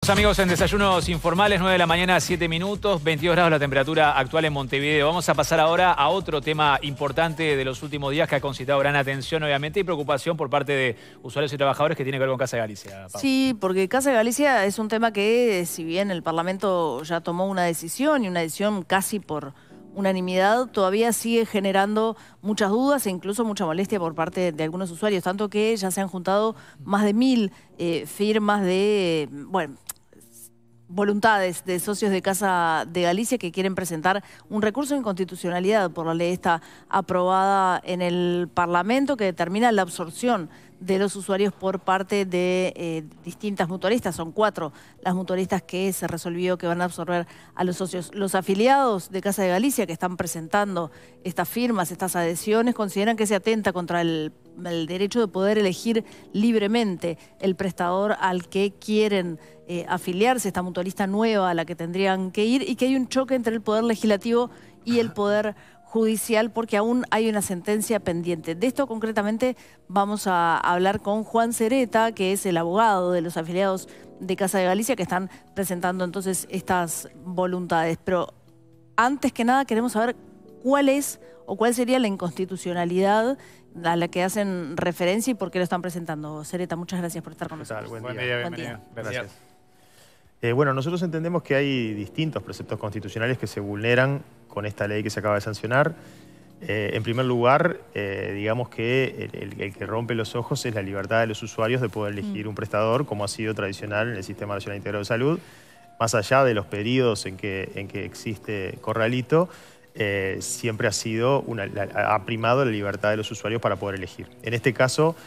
Seguimos, amigos, en Desayunos Informales, 9 de la mañana, 7 minutos, 22 grados la temperatura actual en Montevideo. Vamos a pasar ahora a otro tema importante de los últimos días que ha concitado gran atención, obviamente, y preocupación por parte de usuarios y trabajadores que tiene que ver con Casa de Galicia. Pau. Sí, porque Casa de Galicia es un tema que, si bien el Parlamento ya tomó una decisión, y una decisión casi por unanimidad, todavía sigue generando muchas dudas e incluso mucha molestia por parte de algunos usuarios, tanto que ya se han juntado más de 1000 firmas de, voluntades de socios de Casa de Galicia que quieren presentar un recurso de inconstitucionalidad por la ley esta aprobada en el Parlamento que determina la absorción de los usuarios por parte de distintas mutualistas. Son 4 las mutualistas que se resolvió que van a absorber a los socios. Los afiliados de Casa de Galicia que están presentando estas firmas, estas adhesiones, consideran que se atenta contra el derecho de poder elegir libremente el prestador al que quieren afiliarse, esta mutualista nueva a la que tendrían que ir, y que hay un choque entre el poder legislativo y el poder judicial porque aún hay una sentencia pendiente. De esto concretamente vamos a hablar con Juan Cereta, que es el abogado de los afiliados de Casa de Galicia que están presentando entonces estas voluntades. Pero antes que nada queremos saber cuál es o cuál sería la inconstitucionalidad a la que hacen referencia y por qué lo están presentando. Cereta, muchas gracias por estar con nosotros. Buen día, bienvenido. Gracias. Bueno, nosotros entendemos que hay distintos preceptos constitucionales que se vulneran con esta ley que se acaba de sancionar. En primer lugar, digamos que el que rompe los ojos es la libertad de los usuarios de poder elegir un prestador, como ha sido tradicional en el Sistema Nacional Integrado de Salud, más allá de los periodos en que existe corralito. Siempre ha primado la libertad de los usuarios para poder elegir. En este caso,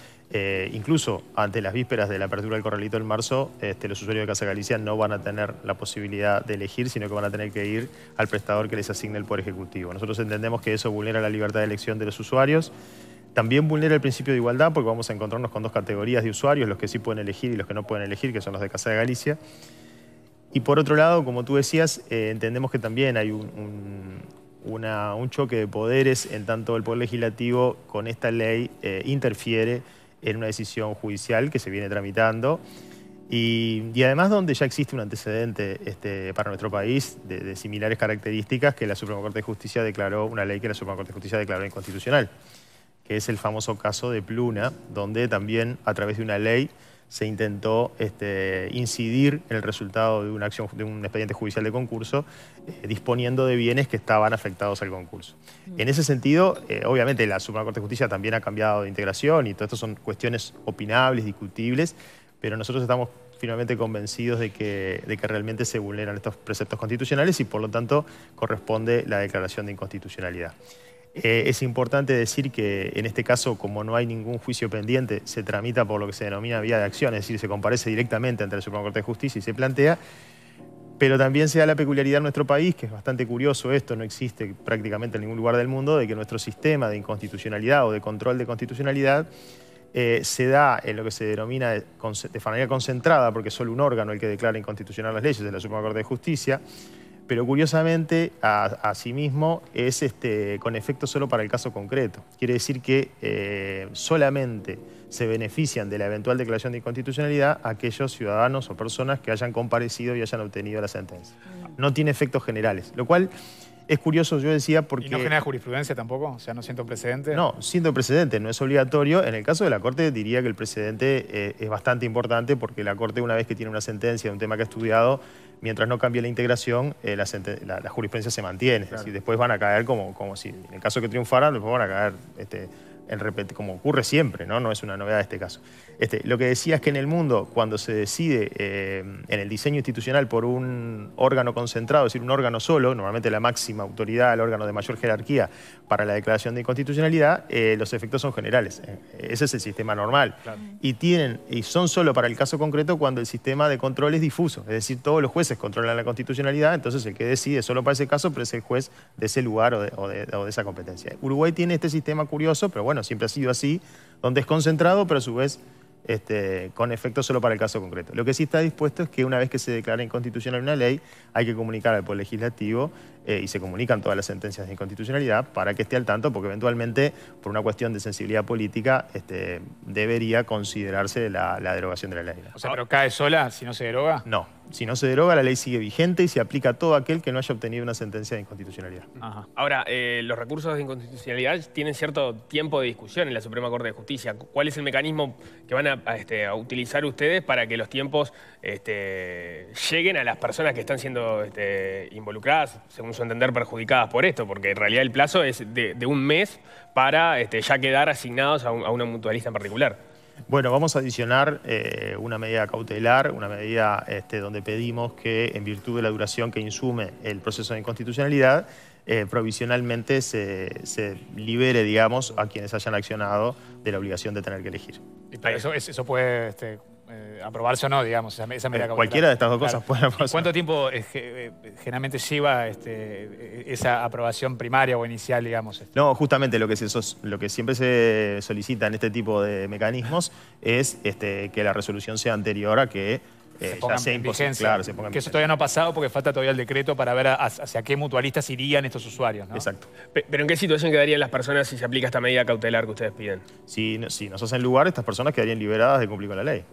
incluso ante las vísperas de la apertura del corralito en marzo, los usuarios de Casa Galicia no van a tener la posibilidad de elegir, sino que van a tener que ir al prestador que les asigne el Poder Ejecutivo. Nosotros entendemos que eso vulnera la libertad de elección de los usuarios. También vulnera el principio de igualdad, porque vamos a encontrarnos con 2 categorías de usuarios, los que sí pueden elegir y los que no pueden elegir, que son los de Casa de Galicia. Y por otro lado, como tú decías, entendemos que también hay un choque de poderes, en tanto el Poder Legislativo con esta ley interfiere en una decisión judicial que se viene tramitando y además donde ya existe un antecedente para nuestro país de similares características, que la Suprema Corte de Justicia declaró, una ley que la Suprema Corte de Justicia declaró inconstitucional, que es el famoso caso de Pluna, donde también a través de una ley se intentó incidir en el resultado de una acción, de un expediente judicial de concurso, disponiendo de bienes que estaban afectados al concurso. En ese sentido, obviamente la Suprema Corte de Justicia también ha cambiado de integración y todo esto son cuestiones opinables, discutibles, pero nosotros estamos finalmente convencidos de que realmente se vulneran estos preceptos constitucionales y por lo tanto corresponde la declaración de inconstitucionalidad. Es importante decir que en este caso, como no hay ningún juicio pendiente, se tramita por lo que se denomina vía de acción, es decir, se comparece directamente ante la Suprema Corte de Justicia y se plantea, pero también se da la peculiaridad en nuestro país, que es bastante curioso esto, no existe prácticamente en ningún lugar del mundo, de que nuestro sistema de inconstitucionalidad o de control de constitucionalidad se da en lo que se denomina de manera concentrada, porque es solo un órgano el que declara inconstitucional las leyes de la Suprema Corte de Justicia, pero curiosamente, asimismo, es con efecto solo para el caso concreto. Quiere decir que solamente se benefician de la eventual declaración de inconstitucionalidad aquellos ciudadanos o personas que hayan comparecido y hayan obtenido la sentencia. No tiene efectos generales, lo cual es curioso, yo decía, porque... ¿Y no genera jurisprudencia tampoco? O sea, ¿no siento precedente? No, siendo precedente, no es obligatorio. En el caso de la Corte diría que el precedente es bastante importante porque la Corte, una vez que tiene una sentencia de un tema que ha estudiado, mientras no cambie la integración, la jurisprudencia se mantiene. Claro. Es decir, después van a caer como si, en el caso que triunfaran, después van a caer como ocurre siempre, ¿no? No es una novedad este caso. Lo que decía es que en el mundo, cuando se decide en el diseño institucional por un órgano concentrado, es decir, un órgano solo, normalmente la máxima autoridad, el órgano de mayor jerarquía para la declaración de inconstitucionalidad, los efectos son generales. Ese es el sistema normal. Claro. Y son solo para el caso concreto cuando el sistema de control es difuso. Es decir, todos los jueces controlan la constitucionalidad, entonces el que decide solo para ese caso, pero es el juez de ese lugar o de esa competencia. Uruguay tiene este sistema curioso, pero bueno, siempre ha sido así, donde es concentrado, pero a su vez con efecto solo para el caso concreto. Lo que sí está dispuesto es que una vez que se declara inconstitucional una ley, hay que comunicar al Poder Legislativo y se comunican todas las sentencias de inconstitucionalidad para que esté al tanto, porque eventualmente, por una cuestión de sensibilidad política, debería considerarse la derogación de la ley, ¿no? O sea, ¿pero cae sola si no se deroga? No. Si no se deroga, la ley sigue vigente y se aplica a todo aquel que no haya obtenido una sentencia de inconstitucionalidad. Ajá. Ahora, los recursos de inconstitucionalidad tienen cierto tiempo de discusión en la Suprema Corte de Justicia. ¿Cuál es el mecanismo que van a utilizar ustedes para que los tiempos lleguen a las personas que están siendo involucradas, según su entender, perjudicadas por esto? Porque en realidad el plazo es de un mes para ya quedar asignados a una mutualista en particular. Bueno, vamos a adicionar una medida cautelar, una medida donde pedimos que, en virtud de la duración que insume el proceso de inconstitucionalidad, provisionalmente se libere, digamos, a quienes hayan accionado de la obligación de tener que elegir. Eso puede aprobarse o no, digamos, esa medida cautelar. Cualquiera de estas dos cosas puede aprobarse. ¿Cuánto tiempo generalmente lleva esa aprobación primaria o inicial, digamos? No, justamente lo que siempre se solicita en este tipo de mecanismos es que la resolución sea anterior a que ya sea imposible. Claro, se ponga en que eso todavía no ha pasado porque falta todavía el decreto para ver hacia qué mutualistas irían estos usuarios, ¿no? Exacto. ¿Pero en qué situación quedarían las personas si se aplica esta medida cautelar que ustedes piden? Si nos hacen lugar, estas personas quedarían liberadas de cumplir con la ley.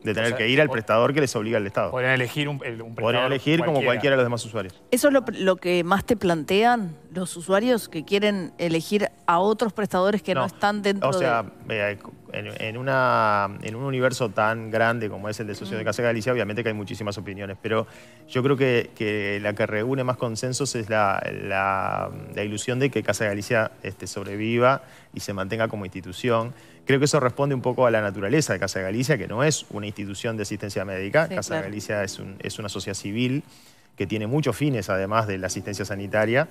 De tener que ir al prestador que les obliga al Estado. Podrían elegir un prestador. Podrían elegir como cualquiera de los demás usuarios. ¿Eso es lo que más te plantean los usuarios que quieren elegir a otros prestadores que no están dentro de...? O sea, en un universo tan grande como es el de socios de Casa Galicia, obviamente que hay muchísimas opiniones, pero yo creo que la que reúne más consensos es la ilusión de que Casa Galicia sobreviva y se mantenga como institución. Creo que eso responde un poco a la naturaleza de Casa Galicia, que no es una institución de asistencia médica. Sí, Casa Galicia es una sociedad civil que tiene muchos fines, además de la asistencia sanitaria.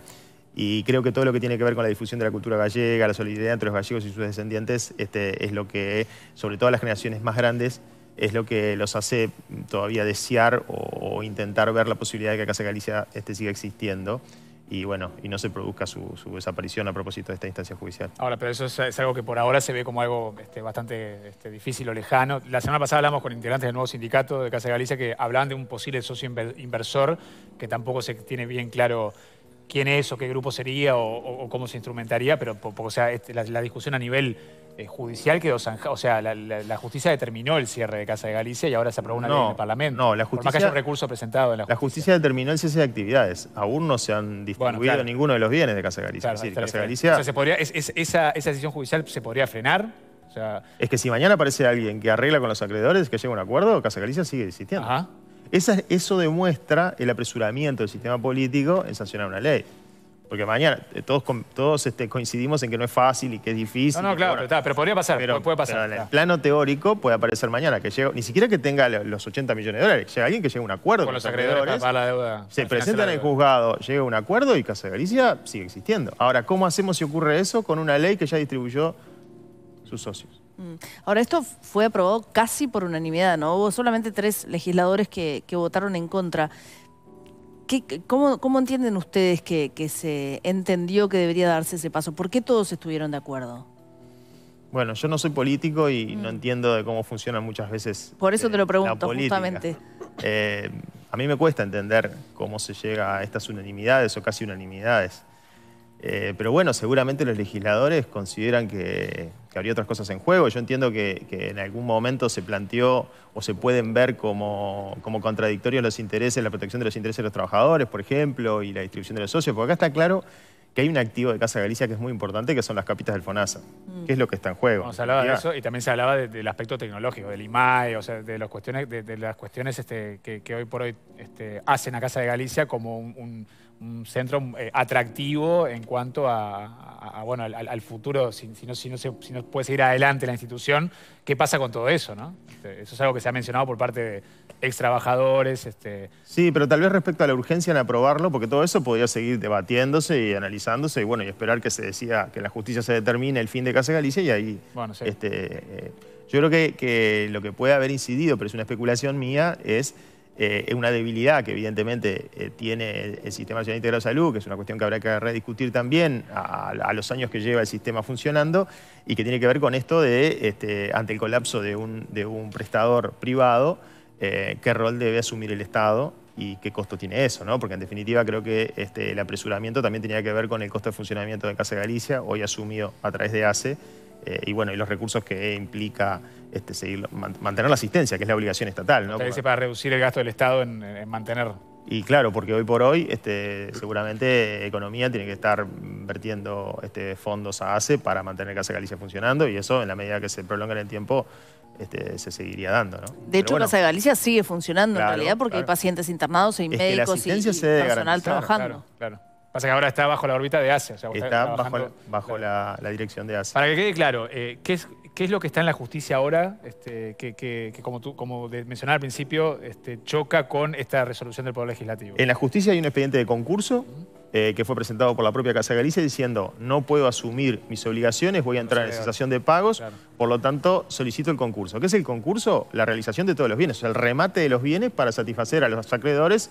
Y creo que todo lo que tiene que ver con la difusión de la cultura gallega, la solidaridad entre los gallegos y sus descendientes, es lo que, sobre todo las generaciones más grandes, es lo que los hace todavía desear o intentar ver la posibilidad de que Casa Galicia siga existiendo. Y bueno, y no se produzca su desaparición a propósito de esta instancia judicial. Ahora, pero eso es algo que por ahora se ve como algo bastante difícil o lejano. La semana pasada hablamos con integrantes del nuevo sindicato de Casa Galicia que hablaban de un posible socio inversor que tampoco se tiene bien claro quién es o qué grupo sería o cómo se instrumentaría, pero o sea, la discusión a nivel judicial quedó zanjada. O sea, la justicia determinó el cierre de Casa de Galicia y ahora se aprobó una ley en el Parlamento. No, la justicia, por más que haya un recurso presentado en la justicia. La justicia determinó el cese de actividades. Aún no se han distribuido ninguno de los bienes de Casa de Galicia. Claro, es decir, Casa de Galicia... O sea, esa decisión judicial se podría frenar. O sea, es que si mañana aparece alguien que arregla con los acreedores, que llega a un acuerdo, Casa de Galicia sigue existiendo. Ajá. Eso demuestra el apresuramiento del sistema político en sancionar una ley. Porque mañana todos coincidimos en que no es fácil y que es difícil. No, claro, pero podría pasar, puede pasar. Pero en el plano teórico puede aparecer mañana que llega, ni siquiera que tenga los 80 millones de dólares, llega alguien que llegue a un acuerdo con los acreedores para pagar la deuda. Se presentan en el juzgado, llega a un acuerdo y Casa de Galicia sigue existiendo. Ahora, ¿cómo hacemos si ocurre eso con una ley que ya distribuyó sus socios? Ahora, esto fue aprobado casi por unanimidad, ¿no? Hubo solamente 3 legisladores que votaron en contra. ¿Cómo entienden ustedes que se entendió que debería darse ese paso? ¿Por qué todos estuvieron de acuerdo? Bueno, yo no soy político y no entiendo de cómo funcionan muchas veces. Por eso te lo pregunto, justamente. A mí me cuesta entender cómo se llega a estas unanimidades o casi unanimidades. Pero bueno, seguramente los legisladores consideran que habría otras cosas en juego. Yo entiendo que en algún momento se planteó o se pueden ver como contradictorios los intereses, la protección de los intereses de los trabajadores, por ejemplo, y la distribución de los socios, porque acá está claro que hay un activo de Casa Galicia que es muy importante, que son las capitas del FONASA, que es lo que está en juego. Se hablaba de eso y también se hablaba del aspecto tecnológico, del IMAE, o sea, de las cuestiones que hoy por hoy hacen a Casa de Galicia como un centro atractivo en cuanto bueno, al futuro, si no puede seguir adelante la institución. ¿Qué pasa con todo eso, no? Eso es algo que se ha mencionado por parte de ex trabajadores. Sí, pero tal vez respecto a la urgencia en aprobarlo, porque todo eso podría seguir debatiéndose y analizándose y bueno, y esperar que se decida, que la justicia se determine el fin de Casa de Galicia y ahí... Bueno, sí. Yo creo que lo que puede haber incidido, pero es una especulación mía, es una debilidad que evidentemente tiene el Sistema Nacional Integrado de Salud, que es una cuestión que habrá que rediscutir también a los años que lleva el sistema funcionando y que tiene que ver con esto de, ante el colapso de un prestador privado, qué rol debe asumir el Estado y qué costo tiene eso, ¿no? Porque en definitiva creo que el apresuramiento también tenía que ver con el costo de funcionamiento de Casa de Galicia, hoy asumido a través de ACE, y bueno, y los recursos que implica mantener la asistencia, que es la obligación estatal, ¿no? Usted dice para reducir el gasto del Estado en mantener. Y claro, porque hoy por hoy seguramente Economía tiene que estar vertiendo fondos a ACE para mantener Casa de Galicia funcionando, y eso en la medida que se prolonga en el tiempo se seguiría dando, ¿no? De hecho, Casa de Galicia sigue funcionando en realidad porque hay claro. pacientes internados y médicos y personal trabajando. Claro. Pasa que ahora está bajo la órbita de ACE. O sea, está bajo la dirección de ACE. Para que quede claro, ¿qué es lo que está en la justicia ahora que como mencionaba al principio, choca con esta resolución del Poder Legislativo? En la justicia hay un expediente de concurso que fue presentado por la propia Casa de Galicia diciendo no puedo asumir mis obligaciones, voy a entrar en cesación de pagos, por lo tanto solicito el concurso. ¿Qué es el concurso? La realización de todos los bienes, o sea, el remate de los bienes para satisfacer a los acreedores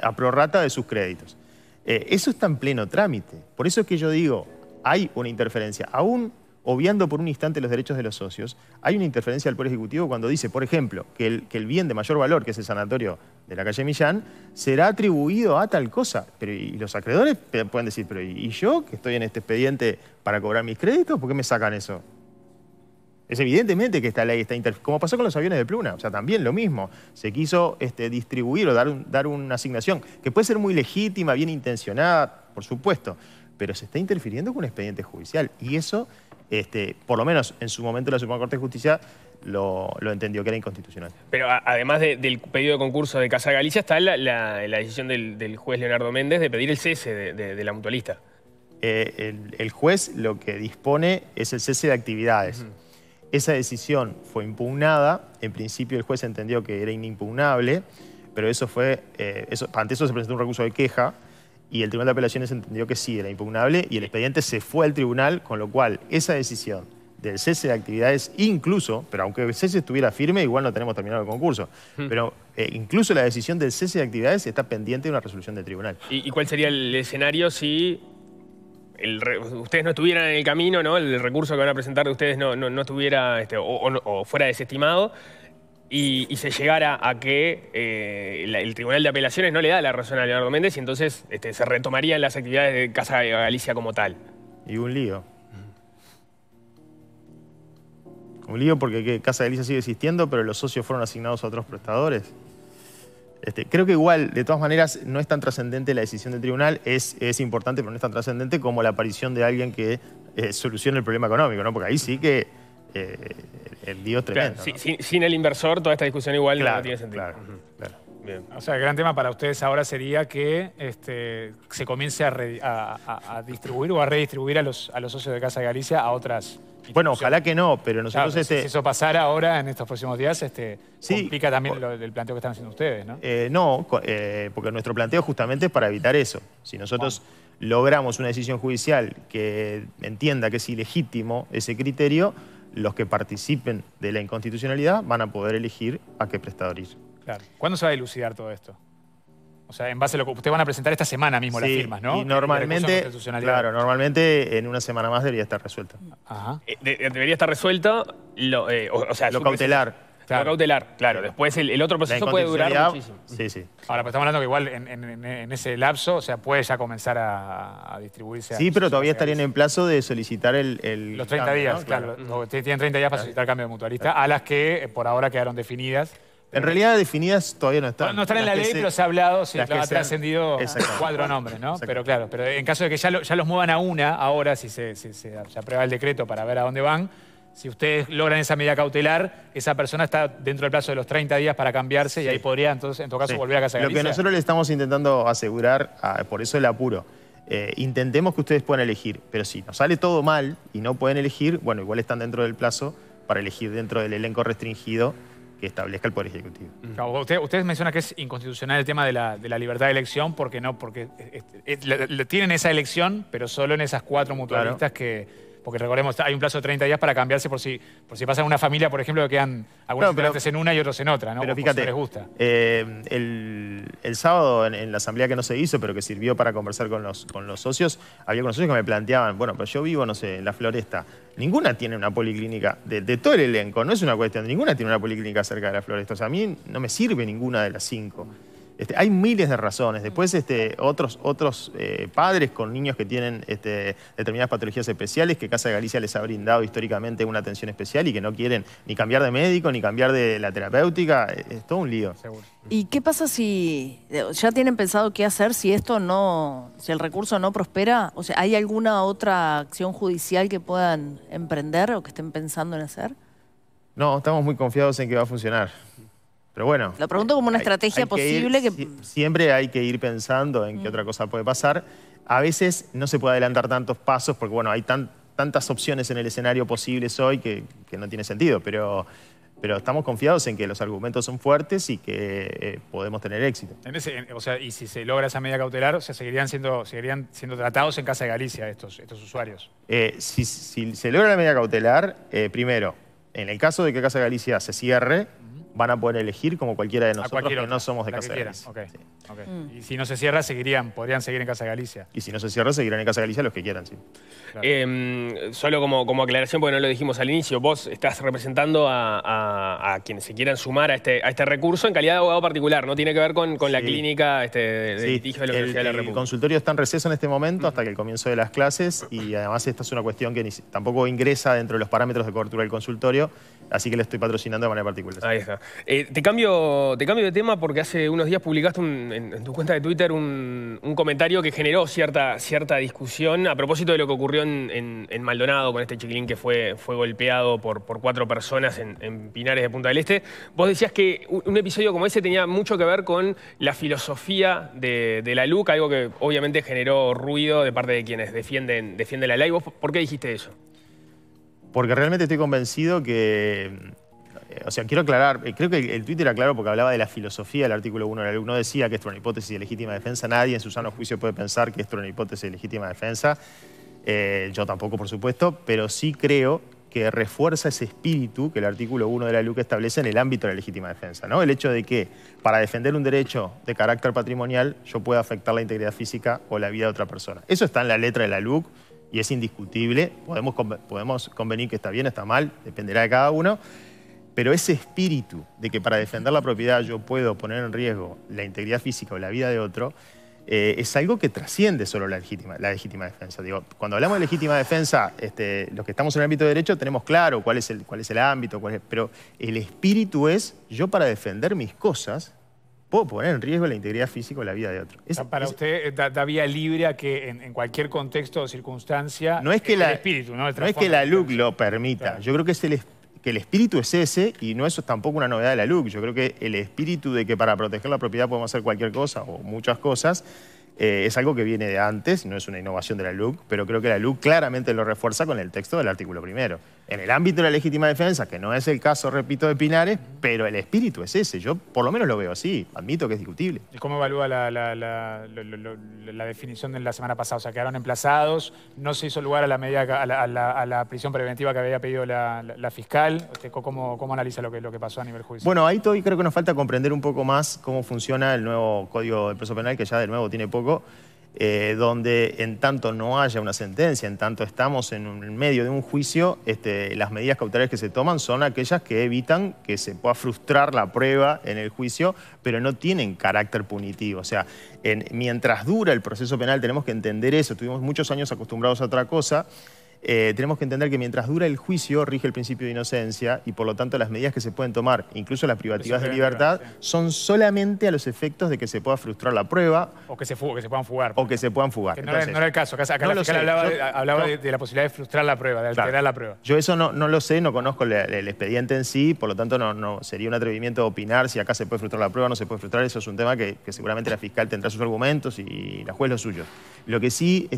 a prorrata de sus créditos. Eso está en pleno trámite. Por eso es que yo digo, hay una interferencia. Aún obviando por un instante los derechos de los socios, hay una interferencia del Poder Ejecutivo cuando dice, por ejemplo, que el bien de mayor valor, que es el sanatorio de la calle Millán, será atribuido a tal cosa. Pero y los acreedores pueden decir, pero ¿y yo que estoy en este expediente para cobrar mis créditos? ¿Por qué me sacan eso? Es evidentemente que esta ley está como pasó con los aviones de Pluna, o sea, también lo mismo. Se quiso distribuir o dar una asignación que puede ser muy legítima, bien intencionada, por supuesto, pero se está interfiriendo con un expediente judicial. Y eso, por lo menos en su momento la Suprema Corte de Justicia lo entendió que era inconstitucional. Pero además del pedido de concurso de Casa de Galicia está la decisión del juez Leonardo Méndez de pedir el cese de la mutualista. El juez lo que dispone es el cese de actividades. Esa decisión fue impugnada. En principio el juez entendió que era inimpugnable, pero ante eso se presentó un recurso de queja y el Tribunal de Apelaciones entendió que sí era impugnable y el expediente se fue al tribunal, con lo cual esa decisión del cese de actividades incluso, pero aunque el cese estuviera firme, igual no tenemos terminado el concurso, pero incluso la decisión del cese de actividades está pendiente de una resolución del tribunal. ¿Y cuál sería el escenario si ustedes no estuvieran en el camino, ¿no? El recurso que van a presentar de ustedes no estuviera o fuera desestimado y se llegara a que el Tribunal de Apelaciones no le da la razón a Leonardo Méndez y entonces se retomarían las actividades de Casa de Galicia como tal? Y un lío. Un lío porque Casa de Galicia sigue existiendo, pero los socios fueron asignados a otros prestadores. Creo que igual, de todas maneras, no es tan trascendente la decisión del tribunal, es importante, pero no es tan trascendente como la aparición de alguien que solucione el problema económico, ¿no? Porque ahí sí que el lío es tremendo. Claro, ¿no? Sin el inversor, toda esta discusión igual no tiene sentido. Claro. Bien. O sea, el gran tema para ustedes ahora sería que se comience a distribuir o a redistribuir a los socios de Casa de Galicia a otras. Bueno, ojalá que no, pero nosotros... Claro, si eso pasara ahora, en estos próximos días, sí, complica también el planteo que están haciendo ustedes, ¿no? No, porque nuestro planteo justamente es para evitar eso. Si nosotros logramos una decisión judicial que entienda que es ilegítimo ese criterio, los que participen de la inconstitucionalidad van a poder elegir a qué prestador ir. Claro. ¿Cuándo se va a dilucidar todo esto? O sea, en base a lo que ustedes van a presentar esta semana mismo las firmas, ¿no? Y normalmente, normalmente en una semana más debería estar resuelto. Ajá. Debería estar resuelto lo cautelar. Claro. Lo cautelar, claro. Después el otro proceso puede durar muchísimo. Sí. Ahora, pues estamos hablando que igual en ese lapso, o sea, puede ya comenzar a distribuirse. Sí, pero todavía estarían en plazo de solicitar los 30 cambio, días, ¿no? Claro. Tienen 30 días para solicitar cambio de mutualista, a las que por ahora quedaron definidas. En realidad definidas todavía no están. No están en la ley, pero se ha hablado, ha trascendido 4 nombres, ¿no? Pero claro, pero en caso de que ya los muevan a una, ahora si se aprueba el decreto para ver a dónde van, si ustedes logran esa medida cautelar, esa persona está dentro del plazo de los 30 días para cambiarse y ahí podría entonces, en todo caso, volver a Casa de Galicia. Lo que nosotros le estamos intentando asegurar, por eso el apuro, intentemos que ustedes puedan elegir, pero si nos sale todo mal y no pueden elegir, bueno, igual están dentro del plazo para elegir dentro del elenco restringido que establezca el Poder Ejecutivo. Claro, ustedes mencionan que es inconstitucional el tema de la libertad de elección porque tienen esa elección, pero solo en esas 4 mutualistas porque recordemos, hay un plazo de 30 días para cambiarse por si pasa en una familia, por ejemplo, que quedan algunos integrantes en una y otros en otra, ¿no? Pero fíjate, si les gusta. El sábado en la asamblea que no se hizo, pero que sirvió para conversar con los socios, había algunos socios que me planteaban, bueno, pero yo vivo, no sé, en La Floresta. Ninguna tiene una policlínica, de todo el elenco, no es una cuestión, ninguna tiene una policlínica cerca de La Floresta. O sea, a mí no me sirve ninguna de las 5. Hay miles de razones. Después otros padres con niños que tienen determinadas patologías especiales que Casa de Galicia les ha brindado históricamente una atención especial y que no quieren ni cambiar de médico ni cambiar de la terapéutica. Es todo un lío. Seguro. ¿Y qué pasa si ya tienen pensado qué hacer si si el recurso no prospera? O sea, ¿hay alguna otra acción judicial que puedan emprender o que estén pensando en hacer? No, estamos muy confiados en que va a funcionar. Pero bueno. Lo pregunto como una estrategia posible siempre hay que ir pensando en qué otra cosa puede pasar. A veces no se puede adelantar tantos pasos porque, bueno, hay tantas opciones en el escenario posibles hoy que no tiene sentido. Pero estamos confiados en que los argumentos son fuertes y que podemos tener éxito. O sea, y si se logra esa medida cautelar, o sea, seguirían siendo tratados en Casa de Galicia estos usuarios. Si se logra la medida cautelar, primero, en el caso de que Casa de Galicia se cierre, van a poder elegir como cualquiera de nosotros que no somos de Casa de Galicia. Okay. Sí. Okay. Y si no se cierra, podrían seguir en Casa de Galicia. Y si no se cierra, seguirán en Casa de Galicia los que quieran, sí. Claro. Solo como aclaración, porque no lo dijimos al inicio, vos estás representando a quienes se quieran sumar a este recurso en calidad de abogado particular, ¿no? Tiene que ver con la clínica de litigio de la Universidad de la República. El consultorio está en receso en este momento hasta que el comienzo de las clases y además esta es una cuestión que tampoco ingresa dentro de los parámetros de cobertura del consultorio, así que le estoy patrocinando de manera particular. Ahí está. Te cambio de tema porque hace unos días publicaste en tu cuenta de Twitter un comentario que generó cierta discusión a propósito de lo que ocurrió en Maldonado con este chiquilín que fue golpeado por 4 personas en Pinares de Punta del Este. Vos decías que un episodio como ese tenía mucho que ver con la filosofía de la LUC, algo que obviamente generó ruido de parte de quienes defienden la ley. ¿Vos por qué dijiste eso? Porque realmente estoy convencido que... O sea, quiero aclarar, creo que el Twitter era claro porque hablaba de la filosofía del artículo 1 de la LUC. No decía que esto era una hipótesis de legítima defensa. Nadie en su sano juicio puede pensar que esto era una hipótesis de legítima defensa. Yo tampoco, por supuesto, pero sí creo que refuerza ese espíritu que el artículo 1 de la LUC establece en el ámbito de la legítima defensa, ¿no? El hecho de que para defender un derecho de carácter patrimonial yo pueda afectar la integridad física o la vida de otra persona. Eso está en la letra de la LUC y es indiscutible. Podemos convenir que está bien, está mal, dependerá de cada uno. Pero ese espíritu de que para defender la propiedad yo puedo poner en riesgo la integridad física o la vida de otro, es algo que trasciende solo la legítima defensa. Digo, cuando hablamos de legítima defensa, los que estamos en el ámbito de derecho tenemos claro cuál es el ámbito, pero el espíritu es, yo para defender mis cosas, puedo poner en riesgo la integridad física o la vida de otro. Para usted da vía libre a que en cualquier contexto o circunstancia, no es que el espíritu, ¿no? No es que la LUC lo permita. Claro. Yo creo que que el espíritu es ese, y no eso es tampoco una novedad de la LUC. Yo creo que el espíritu de que para proteger la propiedad podemos hacer cualquier cosa o muchas cosas, es algo que viene de antes, no es una innovación de la LUC, pero creo que la LUC claramente lo refuerza con el texto del artículo 1. En el ámbito de la legítima defensa, que no es el caso, repito, de Pinares, pero el espíritu es ese. Yo por lo menos lo veo así, admito que es discutible. ¿Y cómo evalúa la definición de la semana pasada? O sea, quedaron emplazados, no se hizo lugar a la medida, a la prisión preventiva que había pedido la fiscal. ¿Cómo analiza lo que pasó a nivel judicial? Bueno, ahí todavía creo que nos falta comprender un poco más cómo funciona el nuevo Código de Proceso Penal, que ya de nuevo tiene poco, donde en tanto no haya una sentencia, en tanto estamos en medio de un juicio, las medidas cautelares que se toman son aquellas que evitan que se pueda frustrar la prueba en el juicio, pero no tienen carácter punitivo. O sea, mientras dura el proceso penal tenemos que entender eso. Tuvimos muchos años acostumbrados a otra cosa. Tenemos que entender que mientras dura el juicio rige el principio de inocencia y por lo tanto las medidas que se pueden tomar, incluso las privativas de libertad, son solamente a los efectos de que se pueda frustrar la prueba. O que se puedan fugar. O que se puedan fugar. Que no era el caso. Acá la fiscal hablaba de la posibilidad de frustrar la prueba, de alterar la prueba. Yo eso no lo sé, no conozco el expediente en sí, por lo tanto no sería un atrevimiento opinar si acá se puede frustrar la prueba o no se puede frustrar. Eso es un tema que seguramente la fiscal tendrá sus argumentos y la juez los suyos. Lo que sí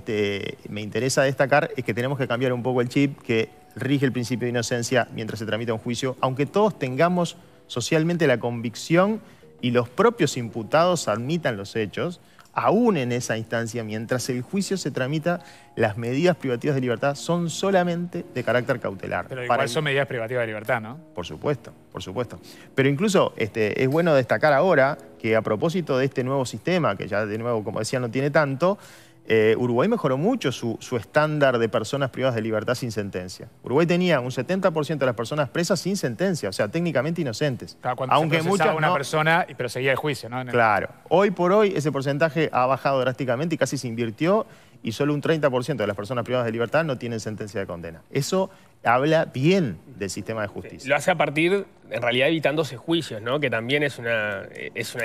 me interesa destacar es que tenemos que cambiar un poco el chip que rige el principio de inocencia mientras se tramita un juicio, aunque todos tengamos socialmente la convicción y los propios imputados admitan los hechos, aún en esa instancia, mientras el juicio se tramita, las medidas privativas de libertad son solamente de carácter cautelar. Pero igual son medidas privativas de libertad, ¿no? Por supuesto, por supuesto. Pero incluso es bueno destacar ahora que a propósito de este nuevo sistema, que ya de nuevo, como decía, no tiene tanto, Uruguay mejoró mucho su estándar de personas privadas de libertad sin sentencia. Uruguay tenía un 70% de las personas presas sin sentencia, o sea, técnicamente inocentes. Cuando aunque se procesaba una persona, pero seguía el juicio, ¿no? Claro. Hoy por hoy ese porcentaje ha bajado drásticamente y casi se invirtió, y solo un 30% de las personas privadas de libertad no tienen sentencia de condena. Eso habla bien del sistema de justicia. Lo hace a partir, en realidad, evitándose juicios, ¿no? Que también es una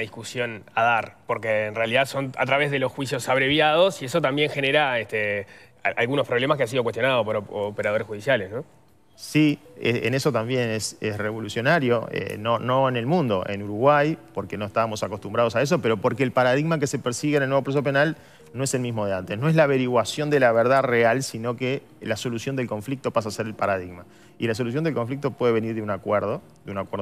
discusión a dar, porque en realidad son a través de los juicios abreviados y eso también genera algunos problemas que han sido cuestionados por operadores judiciales, ¿no? Sí, en eso también es revolucionario, no en el mundo, en Uruguay, porque no estábamos acostumbrados a eso, pero porque el paradigma que se persigue en el nuevo proceso penal no es el mismo de antes. No es la averiguación de la verdad real, sino que la solución del conflicto pasa a ser el paradigma. Y la solución del conflicto puede venir de un acuerdo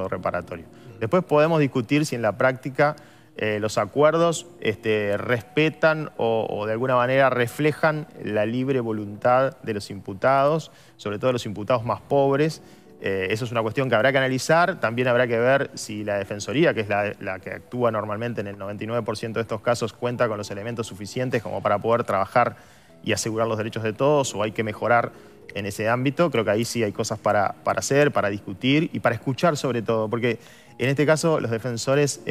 reparatorio. Después podemos discutir si en la práctica los acuerdos respetan o de alguna manera reflejan la libre voluntad de los imputados, sobre todo los imputados más pobres. Eso es una cuestión que habrá que analizar. También habrá que ver si la Defensoría, que es la que actúa normalmente en el 99% de estos casos, cuenta con los elementos suficientes como para poder trabajar y asegurar los derechos de todos, o hay que mejorar en ese ámbito. Creo que ahí sí hay cosas para hacer, para discutir y para escuchar sobre todo, porque en este caso los defensores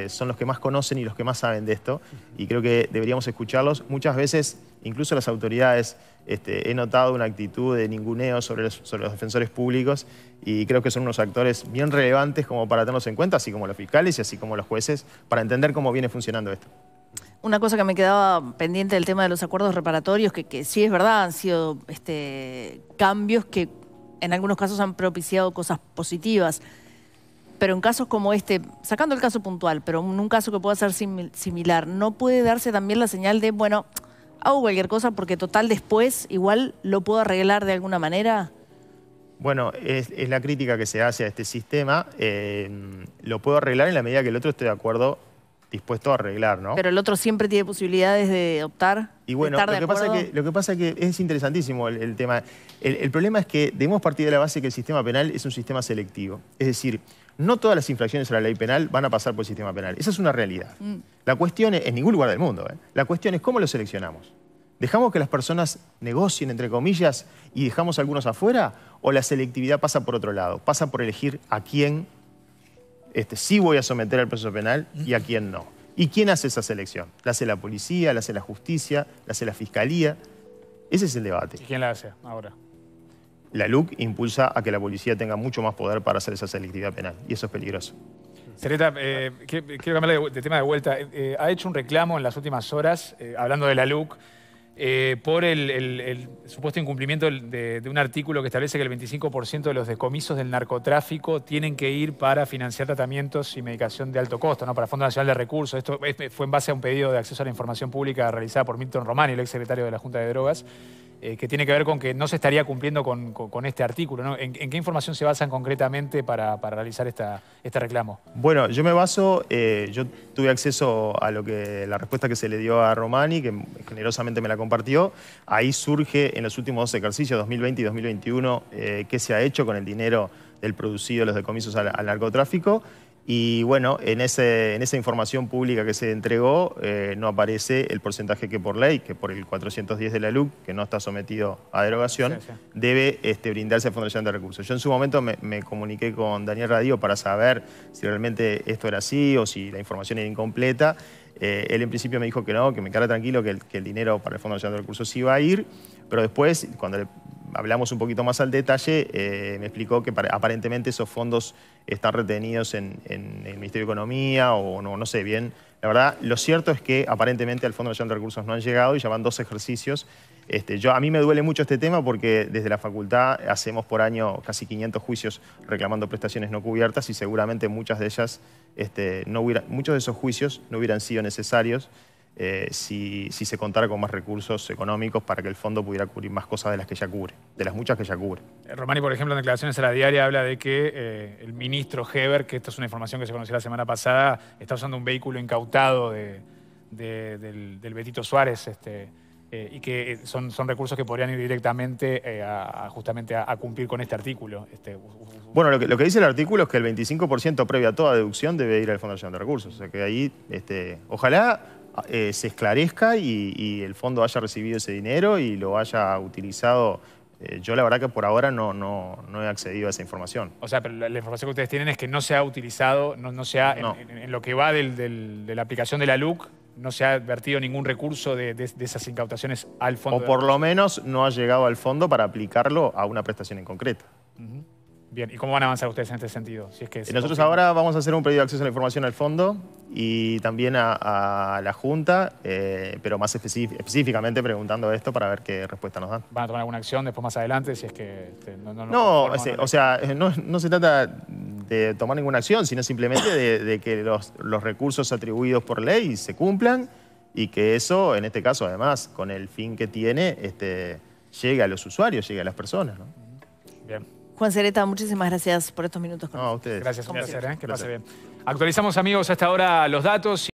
son los que más conocen y los que más saben de esto, y creo que deberíamos escucharlos. Muchas veces, incluso las autoridades, he notado una actitud de ninguneo sobre los defensores públicos, y creo que son unos actores bien relevantes como para tenerlos en cuenta, así como los fiscales y así como los jueces, para entender cómo viene funcionando esto. Una cosa que me quedaba pendiente del tema de los acuerdos reparatorios, que sí es verdad, han sido cambios que en algunos casos han propiciado cosas positivas. Pero en casos como este, sacando el caso puntual, pero en un caso que pueda ser similar, ¿no puede darse también la señal de, bueno, hago cualquier cosa porque total después igual lo puedo arreglar de alguna manera? Bueno, es la crítica que se hace a este sistema. Lo puedo arreglar en la medida que el otro esté de acuerdo, dispuesto a arreglar, ¿no? Pero el otro siempre tiene posibilidades de optar, y bueno, de estar de acuerdo. Lo que pasa es que es interesantísimo el tema. El problema es que debemos partir de la base que el sistema penal es un sistema selectivo. Es decir, no todas las infracciones a la ley penal van a pasar por el sistema penal. Esa es una realidad. La cuestión es, en ningún lugar del mundo, la cuestión es cómo lo seleccionamos. ¿Dejamos que las personas negocien, entre comillas, y dejamos a algunos afuera? ¿O la selectividad pasa por otro lado? Pasa por elegir a quién sí voy a someter al proceso penal y a quién no. ¿Y quién hace esa selección? ¿La hace la policía? ¿La hace la justicia? ¿La hace la fiscalía? Ese es el debate. ¿Y quién la hace ahora? La LUC impulsa a que la policía tenga mucho más poder para hacer esa selectividad penal, y eso es peligroso. Sereta, quiero cambiar de tema de vuelta. Ha hecho un reclamo en las últimas horas, hablando de la LUC, por el supuesto incumplimiento de un artículo que establece que el 25% de los decomisos del narcotráfico tienen que ir para financiar tratamientos y medicación de alto costo, ¿no? Para Fondo Nacional de Recursos. Esto fue en base a un pedido de acceso a la información pública realizada por Milton Romani, el exsecretario de la Junta de Drogas, que tiene que ver con que no se estaría cumpliendo con este artículo, ¿no? ¿En qué información se basan concretamente para realizar este reclamo? Bueno, yo me baso, yo tuve acceso a la respuesta que se le dio a Romani, que generosamente me la compartió. Ahí surge en los últimos 2 ejercicios, 2020 y 2021, qué se ha hecho con el dinero del producido de los decomisos al narcotráfico. Y bueno, en esa información pública que se entregó no aparece el porcentaje que por ley, que por el 410 de la LUC, que no está sometido a derogación, debe brindarse al Fondo Nacional de Recursos. Yo en su momento me comuniqué con Daniel Radío para saber si realmente esto era así o si la información era incompleta. Él en principio me dijo que no, que me quedara tranquilo, que el dinero para el Fondo Nacional de Recursos iba a ir, pero después, cuando hablamos un poquito más al detalle, me explicó que aparentemente esos fondos están retenidos en el Ministerio de Economía o no sé bien. La verdad, lo cierto es que aparentemente al Fondo Nacional de Recursos no han llegado y ya van 2 ejercicios. A mí me duele mucho este tema porque desde la facultad hacemos por año casi 500 juicios reclamando prestaciones no cubiertas y seguramente muchas de ellas, muchos de esos juicios no hubieran sido necesarios si se contara con más recursos económicos para que el fondo pudiera cubrir más cosas de las que ya cubre, de las muchas que ya cubre. Romani, por ejemplo, en declaraciones a la diaria habla de que el ministro Heber, que esto es una información que se conoció la semana pasada, está usando un vehículo incautado del Betito Suárez, y que son recursos que podrían ir directamente justamente a cumplir con este artículo. Bueno, lo que dice el artículo es que el 25% previo a toda deducción debe ir al Fondo Nacional de Recursos. O sea que ahí, ojalá se esclarezca y el fondo haya recibido ese dinero y lo haya utilizado. Yo la verdad que por ahora no he accedido a esa información. O sea, pero la información que ustedes tienen es que no se ha utilizado, no se ha, No. en lo que va de la aplicación de la LUC, no se ha vertido ningún recurso de esas incautaciones al fondo. O por lo menos no ha llegado al fondo para aplicarlo a una prestación en concreto. Bien, ¿y cómo van a avanzar ustedes en este sentido? Si es que Nosotros ahora vamos a hacer un pedido de acceso a la información al fondo y también a la Junta, pero más específicamente preguntando esto para ver qué respuesta nos dan. ¿Van a tomar alguna acción después más adelante si es que o sea, no se trata de tomar ninguna acción, sino simplemente de que los recursos atribuidos por ley se cumplan y que eso, en este caso, además, con el fin que tiene, llegue a los usuarios, llegue a las personas, ¿no? Bien. Juan Sereta, muchísimas gracias por estos minutos con No, a ustedes. Gracias, un Como placer, siempre. que pase bien. Actualizamos, amigos, hasta ahora los datos.